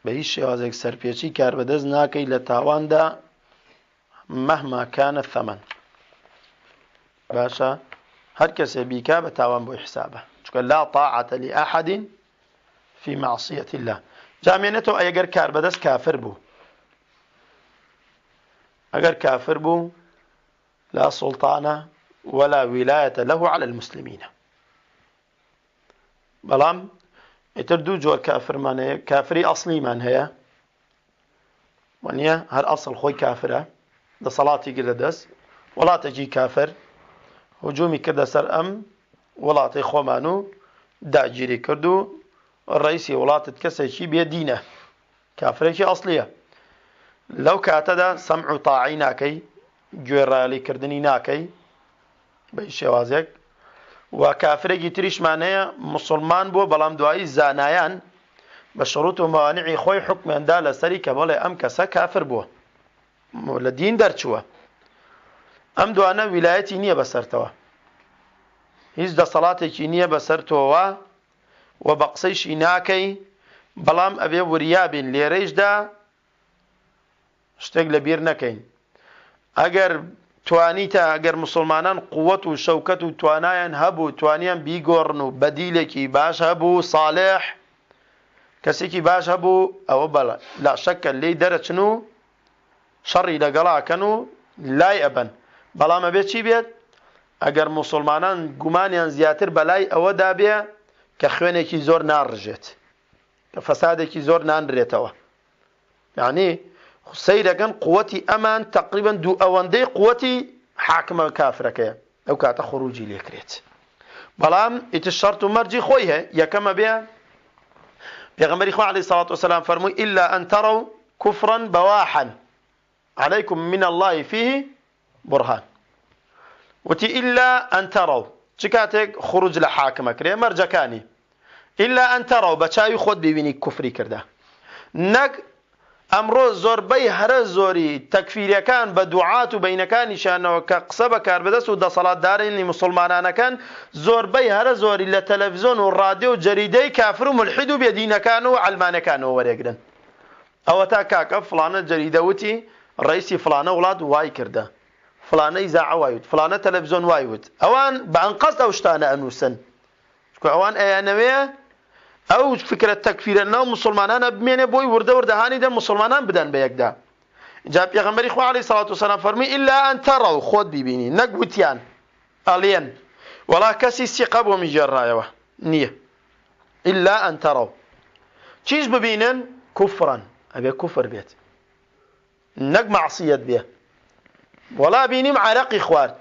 بە هیچ شێوازێک سەرپێچی کار بەدەست ناکەی لە تاواندا مهما كان الثمن. باشا هەر کەسێ بیکا بە تاوان بۆی حسابە، چونکە لا طاعة لأحد في معصية الله. جامێنێتەوە ئەگەر کار بەدەست کافر بوو، ئەگەر کافر بوو لا سلطانة ولا ولاية له على المسلمين. بەڵام ئیتر دوو جۆر کافرمان هەیە، کافری ئەسڵیمان هەیە وانە هەر ئەسڵ خۆی کافرە، دەسەڵاتی گرە دەست، وڵاتێکی کافر هجومی کردە سەر ئەم وڵاتی خۆمان و داگیری کرد و ڕئیسی وڵاتت کەسێکی بێدینە، کافرێکی ئەسڵیە. لەو کاتەدا سەمع و تاعی ناکەی، گوێڕایەڵیکردنی ناکەی بە هیچ شێوازێک. و کافرێکی تریشمان هەیە موسڵمان بووە، بەڵام دوایی زانایان بە شروط و مەوانعی خۆی حکمێندا لەسەری کە بەڵێ ئەم کەسە کافر بووە، لە دین دەرچووە. ئەم دوانە ویلایەتی نییە بەسەرتەوە، هیچ دەسەڵاتێکی نییە بەسەر تۆوە و بە قسەیشی ناکەی، بەڵام ئەبێ وریابین لێرەیشدا شتێک لەبیر نەکەین. ئەگەر توانیتە، ئەگەر مسلمانان قووەت و شەوکەت و توانایان هەبوو، توانیان بیگۆڕن و بەدیلێکی باش هەبوو، ساڵح کەسێکی باش هەبوو، ئەوە بەڵێ لا شەکە لێی دەرەچن و شەڕی لەگەڵاکەن و لای ئەبەن. بەڵام ئەبێ چی بێت؟ ئەگەر مسلمانان گومانیان زیاتر بەلای ئەوەدا بێ کە خوێنێکی زۆر ناڕژێت، کە فەسادێکی زۆر نانرێتەوە. یعنی سەیرەکەن قووەتی ئەمان تقریبا دوو ئەوەندەی قووەتی حاکمە کافرەکەیە، ئەو کاتە خروجی لێکرێت. بەڵام ئیتر شەرت و مەرجی خۆی هەیە. یەکەمە بێ پێغەمبەری خوا عەلەیهی سەڵات وسەلام فەرمووی إلا أن تروا كفرا بواحا عليكم من الله فيه برهان. وتی إلا أن تروا چ کاتێک خروج لە حاکمە کرێ مەرجەکانی، إلا أن تروا بە چاوی خۆت ببینی کوفری کردە. نەک ئەمڕۆ زۆربەی هەرە زۆری تەکفیریەکان بە دوعات و بەینەکانیشانەوە کە قسە بەکار بەدەست و دەسەڵاتدارانی مسلمانانەکان زۆربەی هەرە زۆری لە تەلەڤیزۆن و ڕادیۆ و جەریدەی کافر و ملحید و بێدینەکان و عەلمانەکانەوە وەرێگرن. ئەوە تا کاکە فڵانە جەریدە وتی ڕئیسی فڵانە وڵات وای کردە، فڵانە ئیزاعە وای وت، فڵانە تەلەڤیزۆن وای وت. ئەوان بە ئەنقەست ئەو شتانە ئەنووسن، چونکە ئەوان ئەیانەوێ ئەو فکرە تەکفیرە ناو مسلمانانە بمێنێ بۆی وردە وردەهانی دە مسلمانان بدەن بە یەکدا. جا پێغەمبەری خوا عەلەیهی سەڵات وسەلام فەرمووی إلا أن تروا خۆت بیبینی، نەک وتیان ئەڵێن وەڵا کەسی سیقە بۆ میژێڕایەوە نییە. إلا أن تروا چیش ببینن؟ کوفران، ئەبێ کوفر بێت، نەک مەعسیەت بێ. وەڵا بینیم عەرەقی خوارد،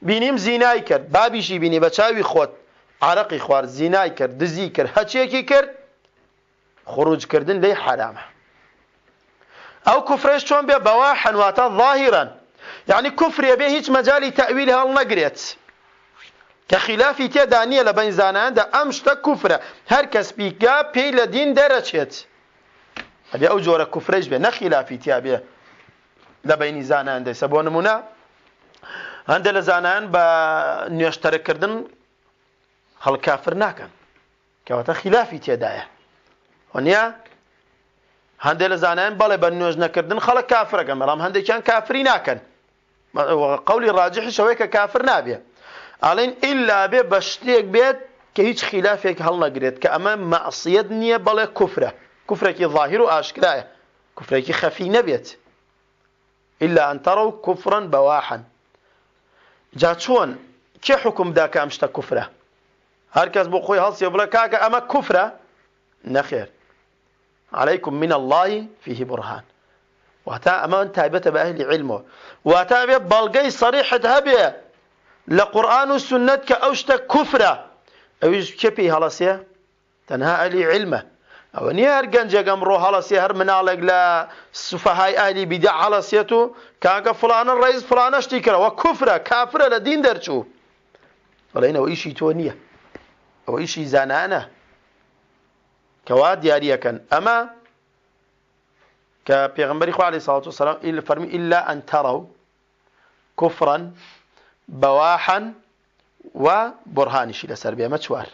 بینیم زینای کرد، بابیشی بینی بە چاوی خۆت عرقی خوارد، زینای کرد، دزی کرد، هەچیەکی کرد، خروجکردن لێی حرامە. ئەو کوفرش چۆن بێ؟ بەواحەن واتە ظاهیرەن، یعنی کوفرێ بێ هیچ مەجالی تەئویل هەڵ نەگرێت کە خلافی تێدا نییە لە بین زانایاندا. ئەم شتە کوفرە، هەر کەس بیکا پێی لە دین دەرەچێت. ئەبێ ئەو جۆرە کوفرەش بێ، نە خلافی تیا بێ لە بینی زانایان دەیسە. بۆ نمونە هەندێک لە زانایان بە نوێشتەرەکردن خەڵک کافر ناکەن، کەواتە خلافی تێدایە. وانە هەندێک لە زانایان بەڵێ بە نوێژ نەکردن خەڵک کافرەکەن، بەڵام هەندێکیان کافری ناکەن. قەولی ڕاجحیش ئەوەیە کە کافر نابێ. ئاڵێن ئیلا بێ بە شتێک بێت کە هیچ خلافێک هەڵ نەگرێت، کە ئەمە مەعسیەت نییە، بەڵێ کوفرە، کوفرێکی ظاهیر و ئاشکرایە، کوفرێکی خەفی نەبێت. إلا أن تروا كفرا بواحا. جا چۆن کێ حکم دا کە ئەم شتە کوفرە؟ هەر کەس بۆ خۆی هەڵسێ بڵێ کاکە ئەمە کوفرە، نەخێر، عليكم من الله فيه برهان. واتا ئەمە تایبەتە بە ئەهلی علمەوە، واتا بێ بەڵگەی سەریحت هەبێ لە قورئان و سنەت کە ئەو شتە کوفرە. ئەویش کێ پێی هەڵەسێ؟ تەنها ئەهلی علمە. ئەوە نییە هەر گەنجێک ئەمڕۆ هەڵەسێ، هەر مناڵێک لە سوفەهای ئەهلی بیدع هەڵەسێت و کاکە فڵانە ڕئیس فڵانە شتی کردەوە کوفرە، کافرە، لە دین دەرچوو. بەڵێن ئەوە ئیشی تۆ نییە، ئەوە ئیشی زانانە کەوا دیاریەکەن. ئەمە کە پێغەمبەری خوا عەلەیهی سەڵات وسەلام فەرمی إلا أن تروا كفرا بواحا و برهانیشی لەسەر بێ. ئەمە چوار.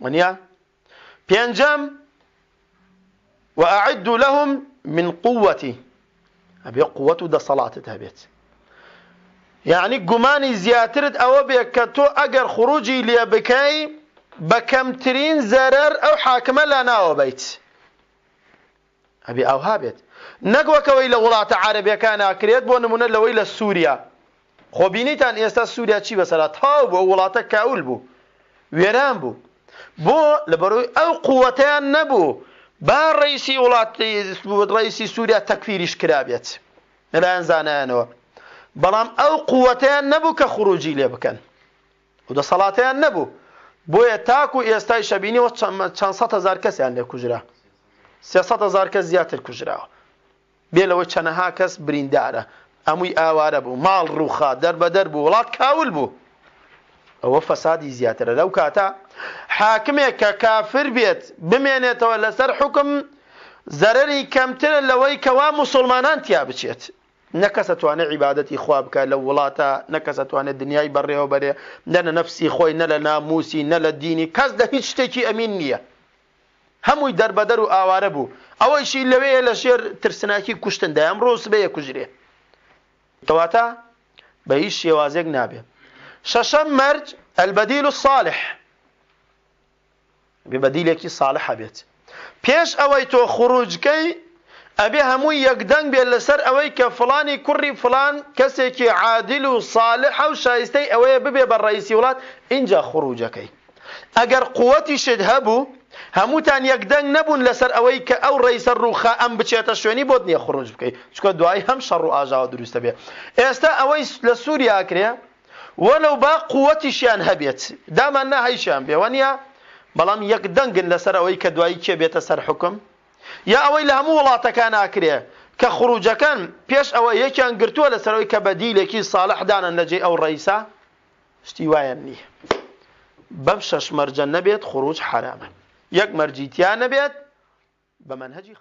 وانە پێنجەم وأعدوا لهم من قوتي أبي قوة دا صلاة تهبيت يعني قماني زياترت أو بيكتو أجر خروجي ليبكي بكمترين زرر أو حاكمة لنا وبيت أبي أو هابت نقوك ويلا ولاة عربية كان أكريت بونمونا لويلا سوريا خۆبینیتان ئێستا سووریا چی بەسەرا تاو بۆ وڵاتە کاول بوو وێران بوو بۆ لەبەرەوەی ئەو قووەتیان نەبوو با ڕئیسی وڵاتی ڕئیسی سووریا تەکفیریش کرابێت لەلایەن زانایانەوە بەڵام ئەو قووەتیان نەبوو کە خروجی لێ بکەن و دەسەڵاتیان نەبوو بۆیە تاکو ئێستای شەبینیەوە چەند سەد هەزار کەسیان لێ کوژرا 300 هەزار کەس زیاتر کوژراوە بێ لەوەی چەندەها کەس بریندارە هەمووی ئاوارە بوو ماڵ ڕووخا دەربەدەر بوو وڵات کاول بوو ئەوە فەسادی زیاترە لەو کاتە حاکمێک کە کافر بێت بمێنێتەوە لەسەر حکم زەرەری کەمترە لەوەی کەوا موسڵمانان تیا بچێت نەکەس ئەتوانێت عیبادەتی خوا بکە لەو وڵاتە نەکەس ئەتوانێت دنیای بەڕێوە بەرێ نە لە نەفسی خۆی نە لە ناموسی نە لە دینی کەس لە هیچ شتێکی ئەمین نییە هەمووی دەربەدەر و ئاوارە بوو ئەوەیشی لەوەیە لە شێر ترسناکی کوشتندا ئەمڕۆ سبەیە کوژرێ کەواتە بە هیچ شێوازێک نابێت شەشەم مەرج البەدیل الصالح ببەدیلێکی صالحە بێت پێش ئەوەی تۆ خروجکەی ئەبێ هەمووی یەکدەنگ بێت لەسەر ئەوەی کە فڵانی کوڕی فڵان کەسێکی عادل و صالحە و شایستەی ئەوەیە ببێ بە ڕئیسی وڵات اینجا خروجەکەی ئەگەر قووەتیشت هەبوو هەمووتان یەکدەنگ نەبوون لەسەر ئەوەی کە ئەو ڕئیسە ڕووخا ئەم بچێتە شوێنی بۆت نییە خروج بکەیت چونکە دوای هەم شەڕ و ئاژاوە دروستە بێ ئێستا ئەوەی لە سووریا کرێ وەلەو با قووەتیشیان هەبێت دامان نەهەیشیان بێوە نیە بەڵام یەکدەنگن لەسەر ئەوەی کە دوایی کێ بێتە سەر حکم یا ئەوەی لە هەموو وڵاتەکان ئاکرێ کە خروجەکان پێش ئەوە یەکیان گرتووە لەسەرەوەی کە بەدیلێکی صالح دانن لەجێ ئەو ڕئیسە شتی وایان نییە بەم شەش مەرجە نەبێت خروج حرامە یەک مەرجیتیان نەبێت بە مەنهەجی